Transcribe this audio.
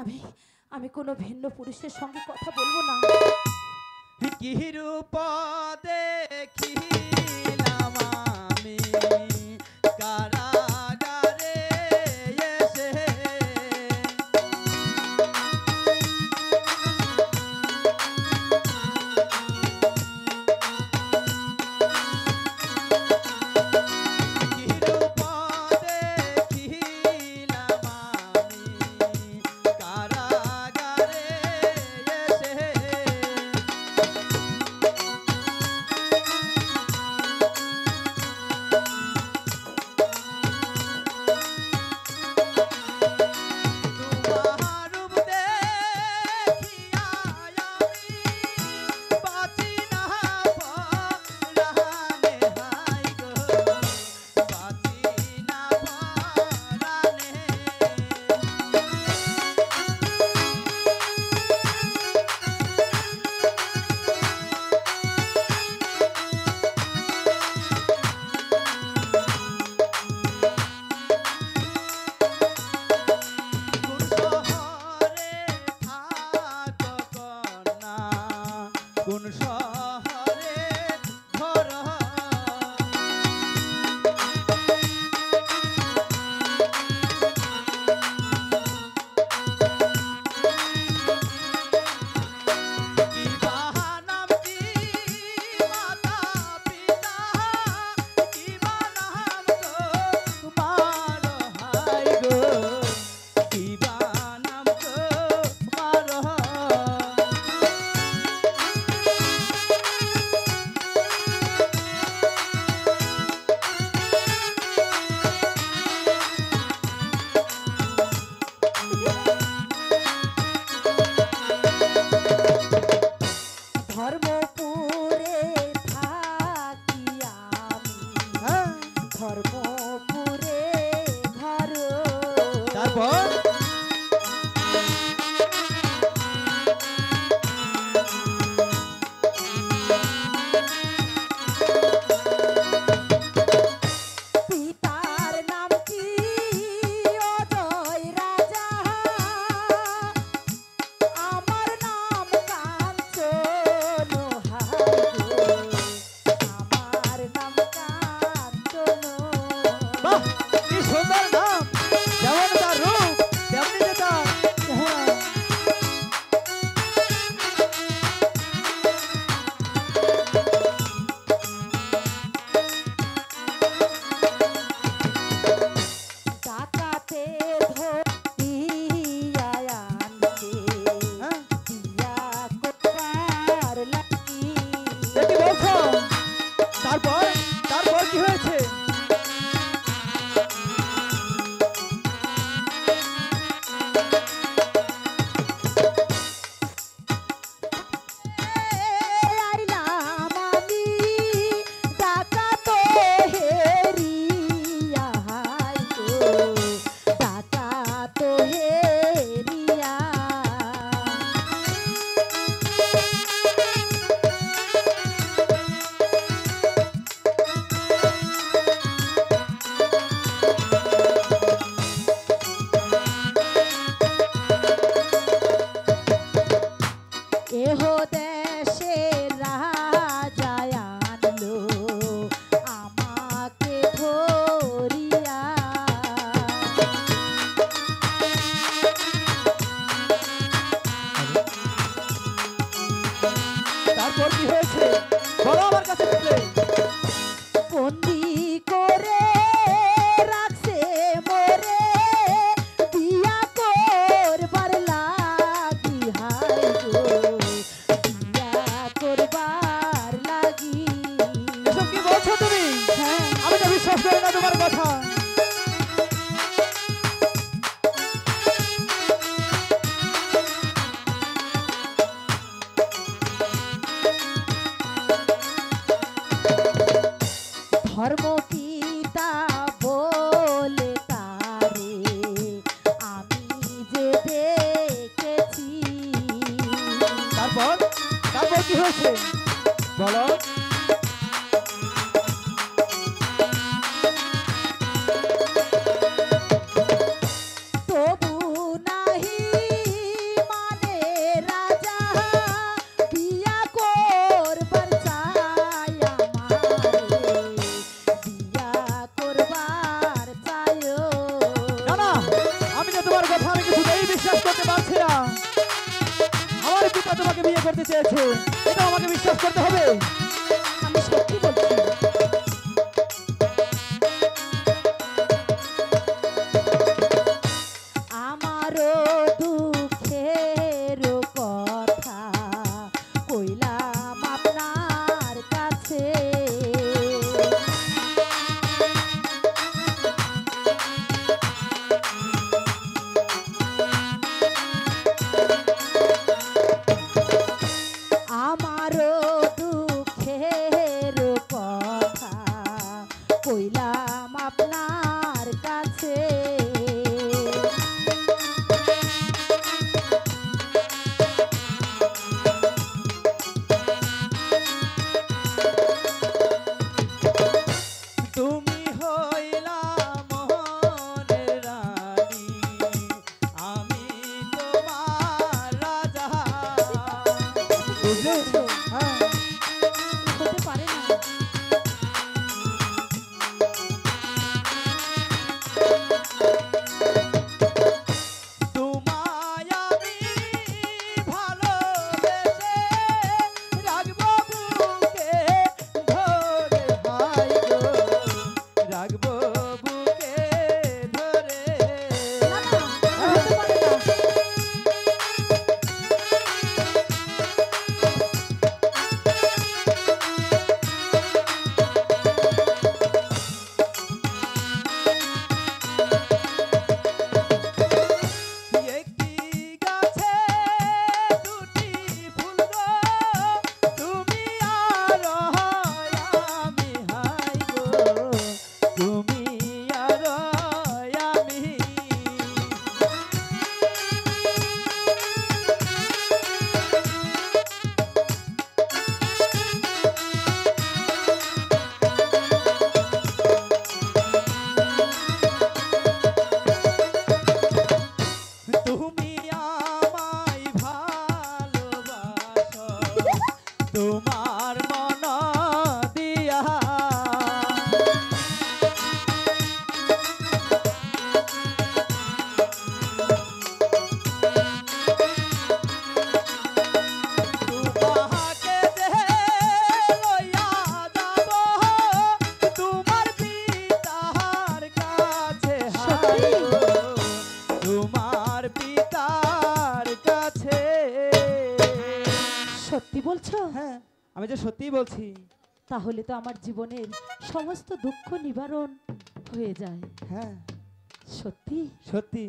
আমি আমি কোনো ভিন্ন পুরুষের সঙ্গে কথা বলবো না। কি রূপ দেখিলাম আমি কারাগারে এসে, কি রূপ দেখিলাম আমি কারাগারে এসে, তোমার রূপ দেখিয়া আমি বাঁচি না পরাণে, হায় গো বাঁচি না পরাণে। কোন শহরে থাকো কন্যা, কোন শহরে ঘর, কি বাহানাম কি মাতা পিতা, কি বানাম তোমার, হায় গো কি বানাম তোমার। ধর্মপুরে থাকি আমি, হ্যাঁ, ধর্মপুরে ঘর। তারপর পিতার নাম কি অজয় রাজা, আমার নাম কাঞ্চন, হায় গো আমার নাম কাঞ্চন। বাহ, কি সুন্দর নাম, যেমন তার রূপ তেমনি যে তার চেহারা। ডাকাতে ধরিয়া আনতে হ্যাঁ, দিয়া কোপার লাগি। এ কি বলছো? তারপর তারপর কি হয়েছে? আইলাম আমি ডাকাত হেরিয়া, হায় গো ডাকাত হেরিয়া। এহ দেশে রাজা আনলো আমাকে ধরিয়া। তারপর কি হয়েছে বলো আমার কাছে বলে। বন্দি করে রাখছে মোরে দিয়া করবার লাগি, হায় গো দিয়া করবার লাগি। এসব কি বলছো তুমি? হ্যাঁ, আমি তো বিশ্বাস করি না তোমার কথা। ধর্ম পিতা বলে তারে আমি যে দেখেছি। তারপর তারপর কি হয়েছে বলো। তবু নাহি করতে চেয়েছে, এটা আমাকে বিশ্বাস করতে হবে। আমি সত্যি বলছি। আমারও দুঃখের কথা কইলাম আপনার কাছে, আমারও দুঃখের কথা কইলাম আপনার কাছে। তুমি হইলা মোহনের রানী, আমি তোমার রাজা। বুঝলে? হ্যাঁ। হতে পারে না। তোমায় আমি ভালোবেসে রাখবো বুকে ধরে, হাই গো, রাখবো বুকে ধরে। না না, হতে পারে না। একটি গাছে দুটি ফুল গো, তুমি আর আমি, হাই গো, তুমি আর আমি। তুমি আমায় ভালোবাসো তোমার মন দিয়া, তোমাকে যে লইয়া যাব তোমার পিতার কাছে, হাই গো, তোমার পিতার কাছে। সত্যি বলছো? হ্যাঁ, আমি যে সত্যিই বলছি। তাহলে তো আমার জীবনের সমস্ত দুঃখ নিবারণ হয়ে যায়। হ্যাঁ, সত্যি? সত্যি।